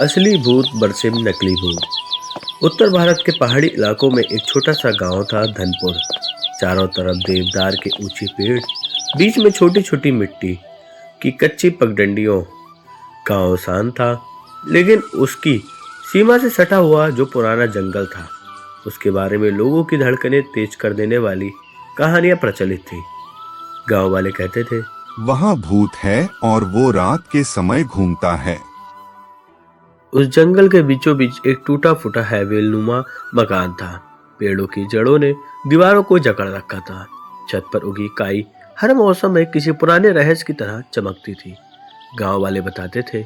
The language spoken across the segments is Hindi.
असली भूत वर्सेस नकली भूत। उत्तर भारत के पहाड़ी इलाकों में एक छोटा सा गांव था, धनपुर। चारों तरफ देवदार के ऊंचे पेड़, बीच में छोटी छोटी मिट्टी की कच्ची पगडंडियों। गांव शांत था, लेकिन उसकी सीमा से सटा हुआ जो पुराना जंगल था, उसके बारे में लोगों की धड़कनें तेज कर देने वाली कहानियां प्रचलित थी। गांव वाले कहते थे, वहाँ भूत है और वो रात के समय घूमता है। उस जंगल के बीचों बीच एक टूटा फूटा हैवेलनुमा मकान था। पेड़ों की जड़ों ने दीवारों को जकड़ रखा था। छत पर उगी काई हर मौसम में किसी पुराने रहस्य की तरह चमकती थी। गांव वाले बताते थे,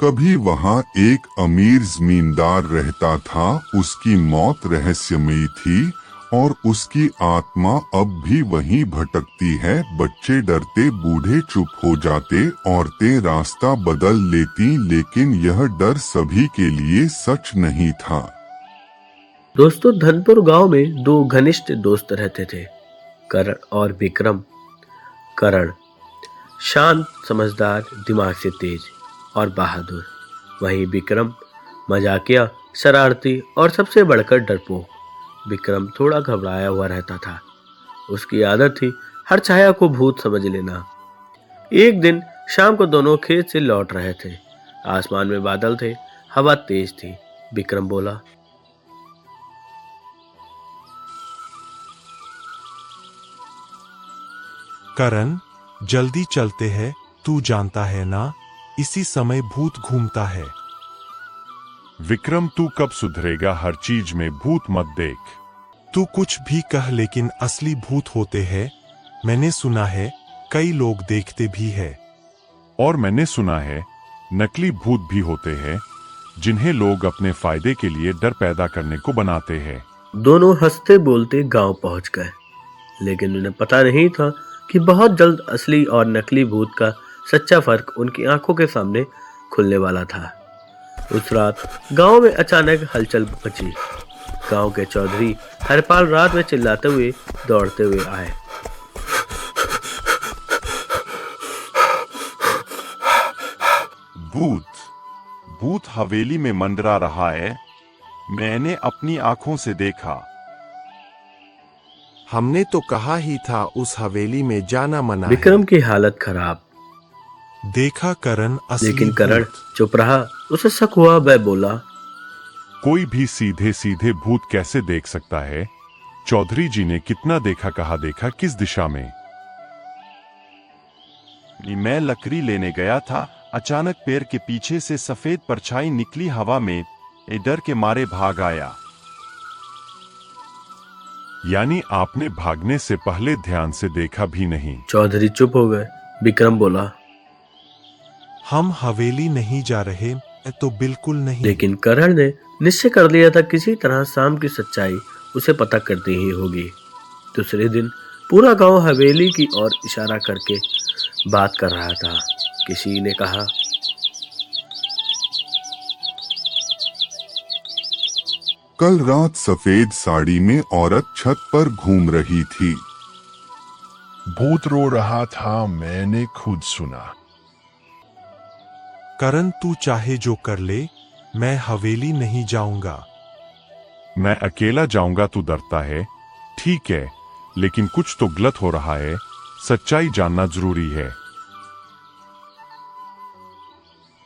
कभी वहाँ एक अमीर जमींदार रहता था। उसकी मौत रहस्यमयी थी और उसकी आत्मा अब भी वहीं भटकती है। बच्चे डरते, बूढ़े चुप हो जाते, औरतें रास्ता बदल लेती, लेकिन यह डर सभी के लिए सच नहीं था। दोस्तों, धनपुर गांव में दो घनिष्ठ दोस्त रहते थे, करण और विक्रम। करण शांत, समझदार, दिमाग से तेज और बहादुर। वहीं विक्रम मजाकिया, शरारती और सबसे बढ़कर डरपोक। विक्रम थोड़ा घबराया हुआ रहता था। उसकी आदत थी हर छाया को भूत समझ लेना। एक दिन शाम को दोनों खेत से लौट रहे थे। आसमान में बादल थे, हवा तेज थी। विक्रम बोला, करण, जल्दी चलते हैं। तू जानता है ना, इसी समय भूत घूमता है। विक्रम, तू कब सुधरेगा? हर चीज में भूत मत देख। तू कुछ भी कह, लेकिन असली भूत होते हैं। मैंने सुना है कई लोग देखते भी है। और मैंने सुना है नकली भूत भी होते हैं, जिन्हें लोग अपने फायदे के लिए डर पैदा करने को बनाते हैं। दोनों हंसते बोलते गांव पहुंच गए, लेकिन उन्हें पता नहीं था कि बहुत जल्द असली और नकली भूत का सच्चा फर्क उनकी आंखों के सामने खुलने वाला था। उस रात गांव में अचानक हलचल मची। गांव के चौधरी हरपाल रात में चिल्लाते हुए दौड़ते हुए आए। भूत भूत हवेली में मंडरा रहा है। मैंने अपनी आंखों से देखा। हमने तो कहा ही था उस हवेली में जाना मना है। विक्रम की हालत खराब। देखा करण, असली लेकिन करण भूत। चुप रहा। उसे शक हुआ। वह बोला, कोई भी सीधे सीधे भूत कैसे देख सकता है? चौधरी जी ने कितना देखा, कहा देखा, किस दिशा में? मैं लकड़ी लेने गया था, अचानक पेड़ के पीछे से सफेद परछाई निकली हवा में। डर के मारे भाग आया। यानी आपने भागने से पहले ध्यान से देखा भी नहीं? चौधरी चुप हो गए। विक्रम बोला, हम हवेली नहीं जा रहे, तो बिल्कुल नहीं। लेकिन करण ने निश्चय कर लिया था किसी तरह शाम की सच्चाई उसे पता करती ही होगी। दूसरे दिन पूरा गांव हवेली की ओर इशारा करके बात कर रहा था। किसी ने कहा, कल रात सफेद साड़ी में औरत छत पर घूम रही थी। भूत रो रहा था, मैंने खुद सुना। करण, तू चाहे जो कर ले, मैं हवेली नहीं जाऊंगा। मैं अकेला जाऊंगा, तू डरता है। ठीक है, लेकिन कुछ तो गलत हो रहा है। सच्चाई जानना जरूरी है।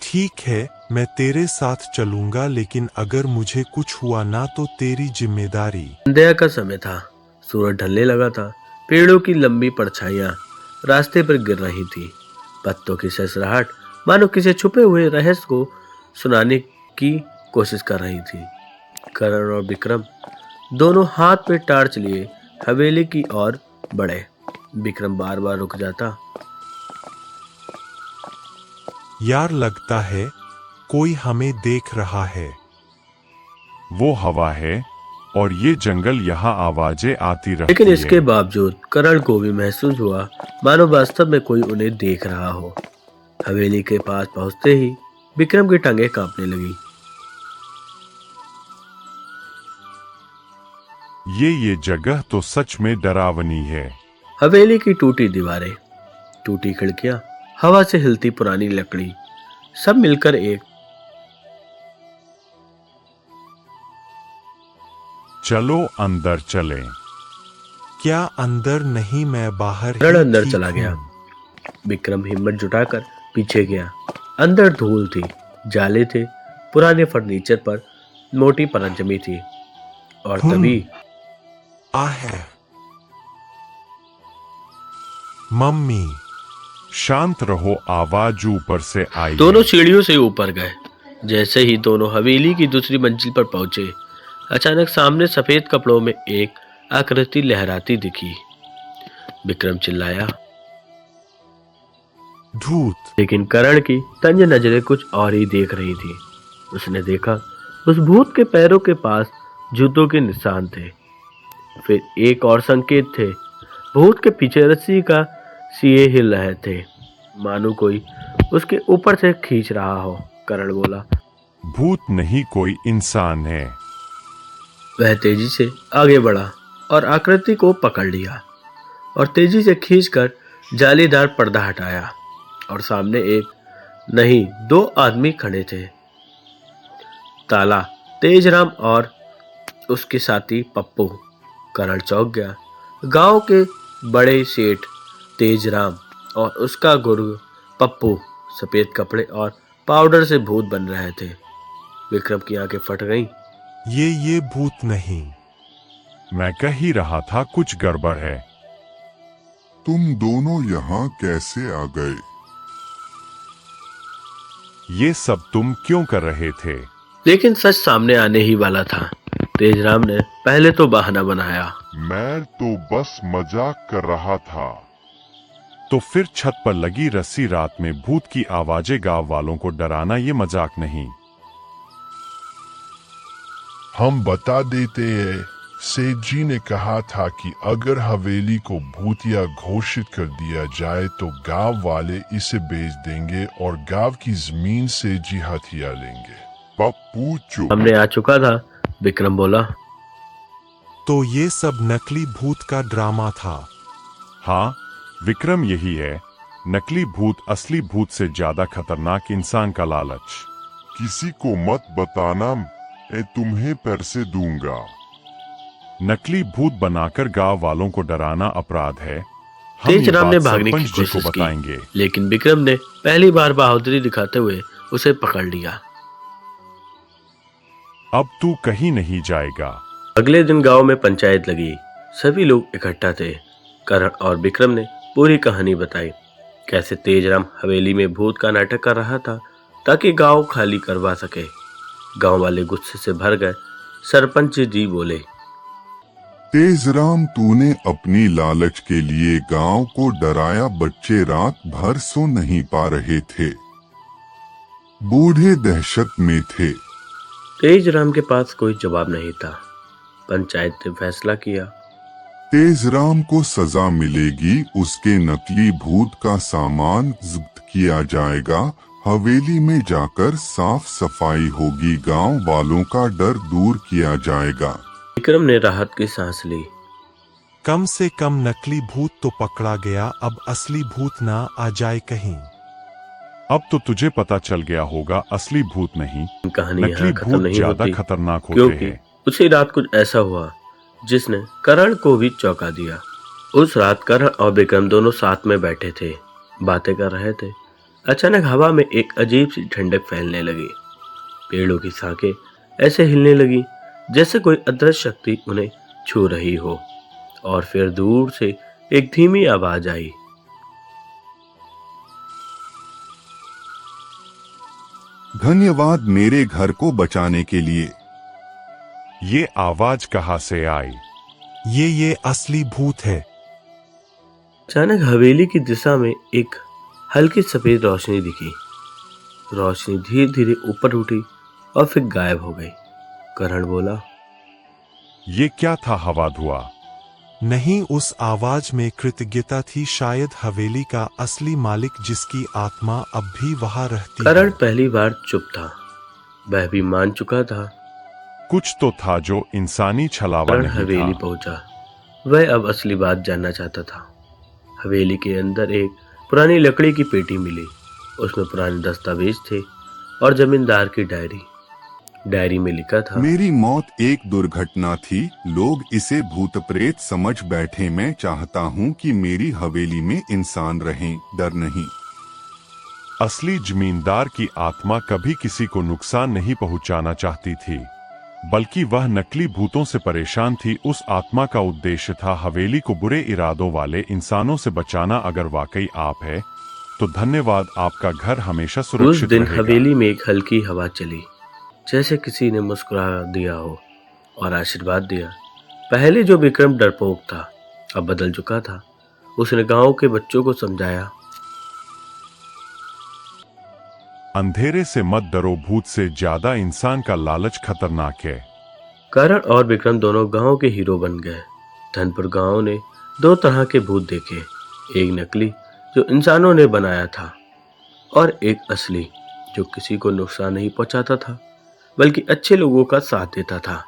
ठीक है, मैं तेरे साथ चलूंगा, लेकिन अगर मुझे कुछ हुआ ना तो तेरी जिम्मेदारी। संध्या का समय था। सूरज ढलने लगा था। पेड़ों की लंबी परछाइयां रास्ते पर गिर रही थी। पत्तों की सरसराहट मानो किसी छुपे हुए रहस्य को सुनाने की कोशिश कर रही थी। करण और विक्रम दोनों हाथ में टार्च लिए हवेली की ओर बढ़े। विक्रम बार बार रुक जाता। यार, लगता है कोई हमें देख रहा है। वो हवा है और ये जंगल, यहाँ आवाजें आती रहती लेकिन इसके है। बावजूद करण को भी महसूस हुआ मानो वास्तव में कोई उन्हें देख रहा हो। हवेली के पास पहुंचते ही विक्रम की टांगें कांपने लगी। ये जगह तो सच में डरावनी है। हवेली की टूटी दीवारें, टूटी खिड़कियां, हवा से हिलती पुरानी लकड़ी, सब मिलकर एक चलो अंदर चले। क्या अंदर नहीं, मैं बाहर करण ही अंदर ठीक चला हूँ। गया। विक्रम हिम्मत जुटाकर पीछे गया। अंदर धूल थी, जाले थे, पुराने फर्नीचर पर मोटी परत जमी थी। और तभी आहे मम्मी। शांत रहो, आवाज ऊपर से आई दोनों है। सीढ़ियों से ऊपर गए। जैसे ही दोनों हवेली की दूसरी मंजिल पर पहुंचे, अचानक सामने सफेद कपड़ों में एक आकृति लहराती दिखी। विक्रम चिल्लाया, भूत। लेकिन करण की तंज नजरें कुछ और ही देख रही थी। उसने देखा उस भूत के पैरों के पास जूतों के निशान थे। फिर एक और संकेत थे। भूत के पीछे रस्सी का सिए हिल रहे थे, मानो कोई उसके ऊपर से खींच रहा हो। करण बोला, भूत नहीं, कोई इंसान है। वह तेजी से आगे बढ़ा और आकृति को पकड़ लिया और तेजी से खींचकर जालीदार पर्दा हटाया। और सामने एक नहीं, दो आदमी खड़े थे। ताला, तेजराम और उसके साथी पप्पू। करण चौंक गया। गांव के बड़े सेठ तेजराम और उसका गुरु पप्पू सफेद कपड़े और पाउडर से भूत बन रहे थे। विक्रम की आंखें फट गईं। ये भूत नहीं। मैं कह ही रहा था कुछ गड़बड़ है। तुम दोनों यहाँ कैसे आ गए? ये सब तुम क्यों कर रहे थे? लेकिन सच सामने आने ही वाला था। तेजराम ने पहले तो बहाना बनाया। मैं तो बस मजाक कर रहा था। तो फिर छत पर लगी रस्सी रात में भूत की आवाजें गांव वालों को डराना ये मजाक नहीं। हम बता देते हैं, सेठ जी ने कहा था कि अगर हवेली को भूतिया घोषित कर दिया जाए तो गांव वाले इसे बेच देंगे और गांव की जमीन से जी हथिया लेंगे। पप्पू चुप। हमने आ चुका था, विक्रम बोला। तो ये सब नकली भूत का ड्रामा था। हाँ विक्रम, यही है। नकली भूत असली भूत से ज्यादा खतरनाक इंसान का लालच। किसी को मत बताना, मैं तुम्हें पैसे दूंगा। नकली भूत बनाकर गांव वालों को डराना अपराध है। हम ये तेजराम ने बात भागने की सरपंच जी को कोशिश बताएंगे। की, लेकिन विक्रम ने पहली बार बहादुरी दिखाते हुए उसे पकड़ लिया। अब तू कहीं नहीं जाएगा। अगले दिन गांव में पंचायत लगी। सभी लोग इकट्ठा थे। करण और विक्रम ने पूरी कहानी बताई, कैसे तेजराम हवेली में भूत का नाटक कर रहा था ताकि गांव खाली करवा सके। गांव वाले गुस्से से भर गए। सरपंच जी बोले, तेजराम, तूने अपनी लालच के लिए गांव को डराया। बच्चे रात भर सो नहीं पा रहे थे, बूढ़े दहशत में थे। तेजराम के पास कोई जवाब नहीं था। पंचायत ने फैसला किया, तेजराम को सजा मिलेगी। उसके नकली भूत का सामान जब्त किया जाएगा। हवेली में जाकर साफ सफाई होगी। गांव वालों का डर दूर किया जाएगा। विक्रम ने राहत की सांस ली। कम से कम नकली भूत तो पकड़ा गया, अब असली भूत ना आ जाए कहीं। अब तो तुझे पता चल गया होगा, असली भूत नहीं, कहानी नकली यहाँ खत्म भूत नहीं ज्यादा होती, खतरनाक होते क्योंकि हैं। उसी रात कुछ ऐसा हुआ जिसने करण को भी चौंका दिया। उस रात करण और विक्रम दोनों साथ में बैठे थे, बातें कर रहे थे। अचानक हवा में एक अजीब सी ठंडक फैलने लगी। पेड़ों की शाखें ऐसे हिलने लगी जैसे कोई अदृश्य शक्ति उन्हें छू रही हो। और फिर दूर से एक धीमी आवाज आई, धन्यवाद मेरे घर को बचाने के लिए। ये आवाज कहाँ से आई? ये असली भूत है। अचानक हवेली की दिशा में एक हल्की सफेद रोशनी दिखी। रोशनी धीरे धीरे ऊपर उठी और फिर गायब हो गई। करण बोला, ये क्या था? हवा धुआ? नहीं, उस आवाज में कृतज्ञता थी। शायद हवेली का असली मालिक, जिसकी आत्मा अब भी वहां रहती करण है। पहली बार चुप था। वह भी मान चुका था। कुछ तो था जो इंसानी छलावा करण नहीं हवेली था। पहुंचा। वह अब असली बात जानना चाहता था। हवेली के अंदर एक पुरानी लकड़ी की पेटी मिली। उसमें पुराने दस्तावेज थे और जमींदार की डायरी में लिखा था, मेरी मौत एक दुर्घटना थी, लोग इसे भूत प्रेत समझ बैठे। मैं चाहता हूँ कि मेरी हवेली में इंसान रहें, डर नहीं। असली जमींदार की आत्मा कभी किसी को नुकसान नहीं पहुंचाना चाहती थी, बल्कि वह नकली भूतों से परेशान थी। उस आत्मा का उद्देश्य था हवेली को बुरे इरादों वाले इंसानों से बचाना। अगर वाकई आप है तो धन्यवाद, आपका घर हमेशा उस सुरक्षित दिन रहेगा। हवेली में एक हल्की हवा चली, जैसे किसी ने मुस्कुरा दिया हो और आशीर्वाद दिया। पहले जो विक्रम डरपोक था अब बदल चुका था। उसने गांव के बच्चों को समझाया, अंधेरे से मत डरो, भूत से ज्यादा इंसान का लालच खतरनाक है। करण और विक्रम दोनों गांव के हीरो बन गए। धनपुर गांव ने दो तरह के भूत देखे, एक नकली जो इंसानों ने बनाया था और एक असली जो किसी को नुकसान नहीं पहुंचाता था बल्कि अच्छे लोगों का साथ देता था।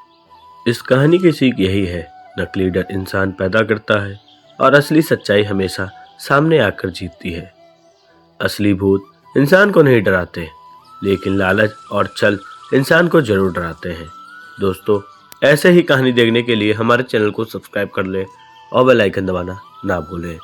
इस कहानी की सीख यही है, नकली डर इंसान पैदा करता है और असली सच्चाई हमेशा सामने आकर जीतती है। असली भूत इंसान को नहीं डराते, लेकिन लालच और छल इंसान को जरूर डराते हैं। दोस्तों, ऐसे ही कहानी देखने के लिए हमारे चैनल को सब्सक्राइब कर लें और बेल आइकन दबाना ना भूलें।